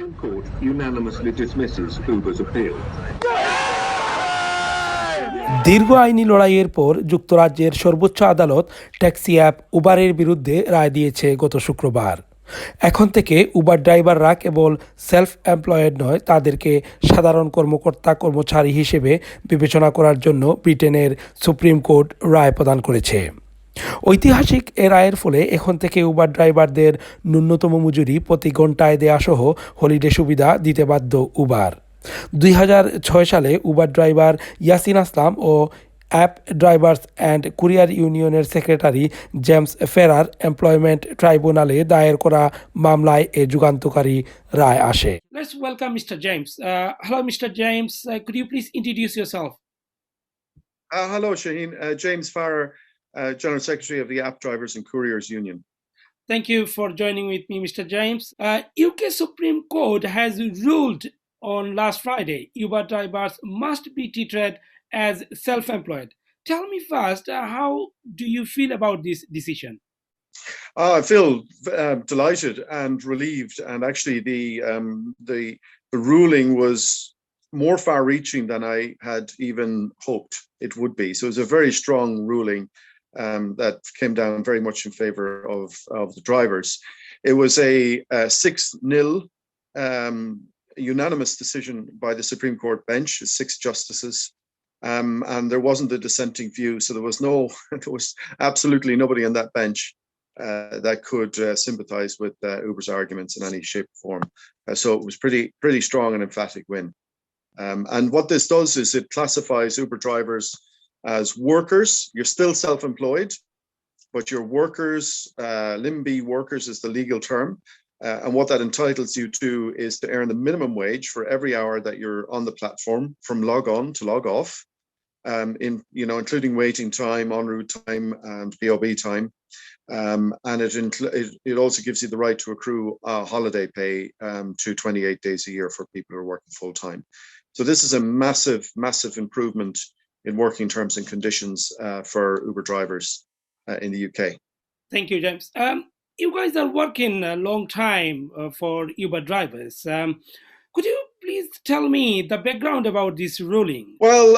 Supreme Court unanimously dismisses Uber's appeal. দীর্ঘ আইনি লড়াইয়ের পর যুক্তরাজ্যের সর্বোচ্চ আদালত ট্যাক্সি অ্যাপ উবারের বিরুদ্ধে রায় দিয়েছে গত শুক্রবার। এখন থেকে উবার ড্রাইভাররা কেবল সেলফ এমপ্লয়েড নয়, তাদেরকে সাধারণ কর্মচারী হিসেবে বিবেচনা করার জন্য ব্রিটেনের সুপ্রিম কোর্ট রায় প্রদান করেছে। ঐতিহাসিক এ রায়ের ফলে এখন থেকে উবার ড্রাইভারদের ন্যূনতম মজুরি প্রতি ঘন্টায় দেয়া সহ হলিডে সুবিধা দিতে বাধ্য উবার। 2006 সালে উবার ড্রাইভার ইয়াসিন আসলাম ও অ্যাপ ড্রাইভার্স অ্যান্ড কুরিয়ার ইউনিয়নের সেক্রেটারি জেমস ফেরার এমপ্লয়মেন্ট ট্রাইব্যুনালে দায়ের করা মামলায় এ যুগান্তকারী রায় আসে। Let's welcome Mr. James. Hello, Mr. James. Could you please introduce yourself? Hello, Shaheen. James Farrer, General Secretary of the App Drivers and Couriers Union. Thank you for joining with me, Mr. James. UK Supreme Court has ruled on last Friday Uber drivers must be treated as self-employed. Tell me first, how do you feel about this decision? I feel delighted and relieved, and actually the ruling was more far-reaching than I had even hoped it would be. So it was a very strong ruling that came down very much in favor of the drivers. It was a 6-0 unanimous decision by the Supreme Court bench, 6 justices, and there wasn't a dissenting view. So there was absolutely nobody on that bench that could sympathize with Uber's arguments in any shape or form. So it was pretty strong and emphatic win. And what this does is it classifies Uber drivers as workers. You're still self-employed, but you're workers. LIMBY workers is the legal term. And what that entitles you to is to earn the minimum wage for every hour that you're on the platform, from log on to log off, including waiting time, en route time, and BOB time. And it also gives you the right to accrue holiday pay to 28 days a year for people who are working full time. So this is a massive improvement in working terms and conditions for Uber drivers in the UK. Thank you, James. You guys are working a long time for Uber drivers. Could you please tell me the background about this ruling? Well,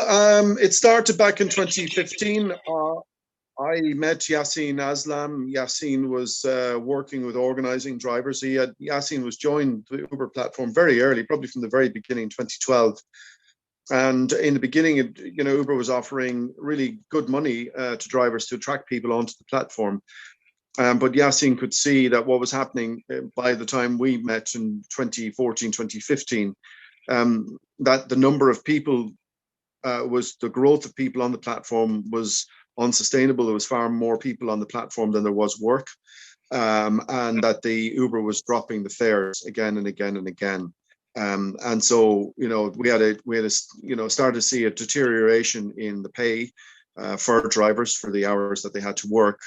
it started back in 2015. I met Yasin Aslam. Yasin was working with organizing drivers. Yasin was joined the Uber platform very early, probably from the very beginning, 2012. And in the beginning, Uber was offering really good money to drivers to attract people onto the platform. But Yasin could see that what was happening by the time we met in 2014, 2015, that the number of people the growth of people on the platform was unsustainable. There was far more people on the platform than there was work, and that the Uber was dropping the fares again and again and again. And so, we had started to see a deterioration in the pay for drivers for the hours that they had to work.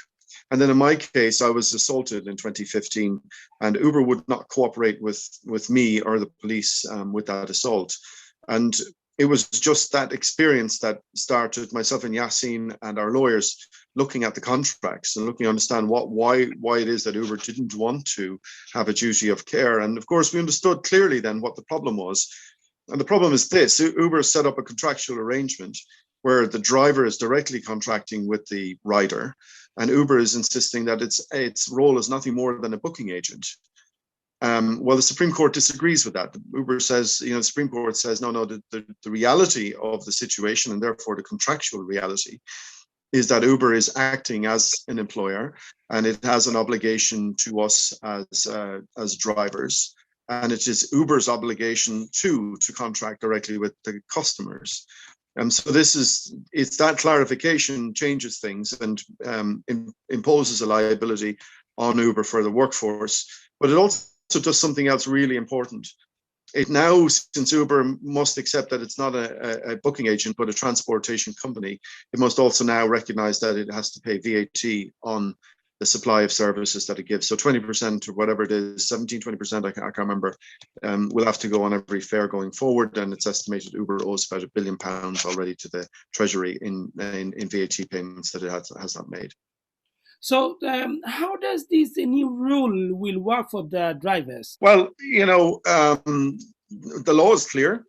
And then in my case, I was assaulted in 2015, and Uber would not cooperate with me or the police with that assault. And it was just that experience that started myself and Yasin and our lawyers looking at the contracts and looking to understand why it is that Uber didn't want to have a duty of care. And of course, we understood clearly then what the problem was. And the problem is this: Uber set up a contractual arrangement where the driver is directly contracting with the rider, and Uber is insisting that its role is nothing more than a booking agent. Well, the Supreme Court disagrees with that. Uber says, the Supreme Court says, no, the reality of the situation, and therefore the contractual reality, is that Uber is acting as an employer, and it has an obligation to us as drivers. And it is Uber's obligation to contract directly with the customers. So it's that clarification changes things and imposes a liability on Uber for the workforce, but it also does something else really important. It now, since Uber must accept that it's not a booking agent but a transportation company, it must also now recognize that it has to pay VAT on the supply of services that it gives. So 20% or whatever it is, 17-20%, I can't remember, will have to go on every fare going forward, and it's estimated Uber owes about £1 billion already to the Treasury in VAT payments that it has not made. So how does this new rule will work for the drivers? Well, the law is clear.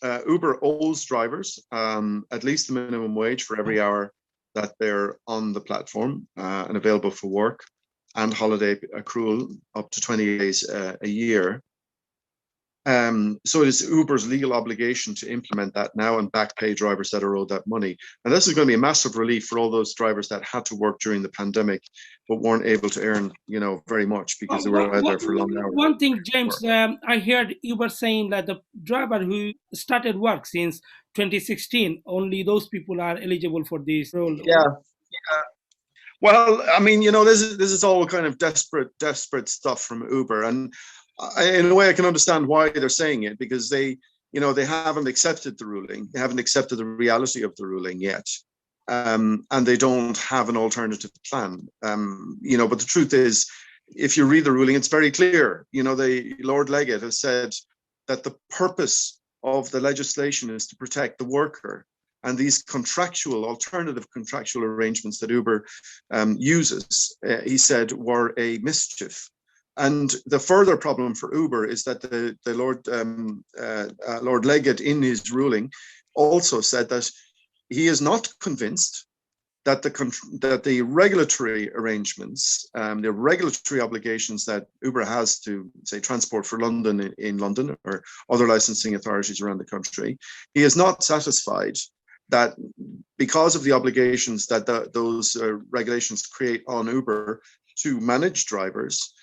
Uber owes drivers at least the minimum wage for every hour that they're on the platform and available for work, and holiday accrual up to 20 days a year. So it is Uber's legal obligation to implement that now and back pay drivers that are owed that money. And this is going to be a massive relief for all those drivers that had to work during the pandemic but weren't able to earn, very much because they were out there for long hours. One thing, James, I heard Uber saying that the driver who started work since 2016, only those people are eligible for this role. Yeah. Well, I mean, this is all kind of desperate stuff from Uber, and in a way, I can understand why they're saying it, because they haven't accepted the ruling, they haven't accepted the reality of the ruling yet, and they don't have an alternative plan. But the truth is, if you read the ruling, it's very clear. Lord Leggett has said that the purpose of the legislation is to protect the worker. And these alternative contractual arrangements that Uber uses, he said, were a mischief. And the further problem for Uber is that the Lord Leggett, in his ruling, also said that he is not convinced that the regulatory arrangements, the regulatory obligations that Uber has to, say, transport for London in London or other licensing authorities around the country, he is not satisfied that because of the obligations that those regulations create on Uber to manage drivers,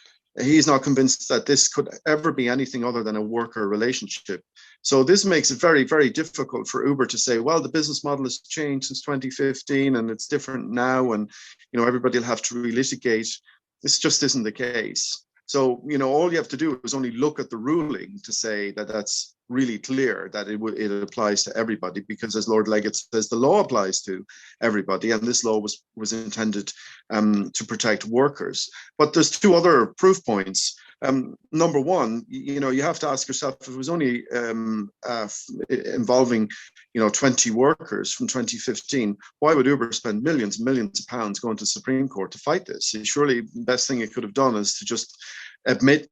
he's not convinced that this could ever be anything other than a worker relationship. So this makes it very, very difficult for Uber to say, well, the business model has changed since 2015 and it's different now, and everybody will have to relitigate. This just isn't the case. So all you have to do is only look at the ruling to say that that's really clear, that it applies to everybody, because as Lord Leggett says, the law applies to everybody, and this law was intended to protect workers. But there's two other proof points. Number one, you have to ask yourself, if it was only involving 20 workers from 2015, why would Uber spend millions and millions of pounds going to the Supreme Court to fight this? Surely the best thing it could have done is to just admit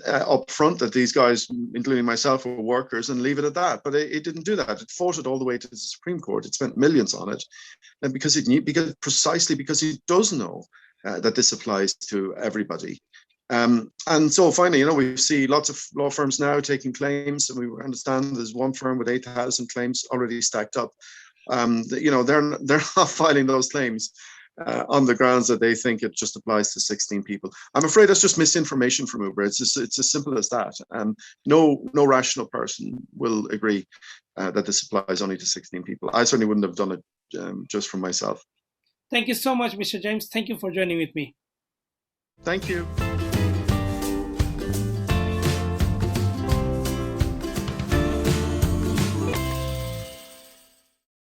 up front that these guys, including myself, were workers, and leave it at that. But it didn't do that. It fought it all the way to the Supreme Court. It spent millions on it, and because he does know that this applies to everybody. And so finally, we see lots of law firms now taking claims, and we understand there's one firm with 8,000 claims already stacked up. They're not filing those claims on the grounds that they think it just applies to 16 people. I'm afraid that's just misinformation from Uber. It's as simple as that. No rational person will agree that this applies only to 16 people. I certainly wouldn't have done it just for myself. Thank you so much, Mr. James. Thank you for joining with me. Thank you.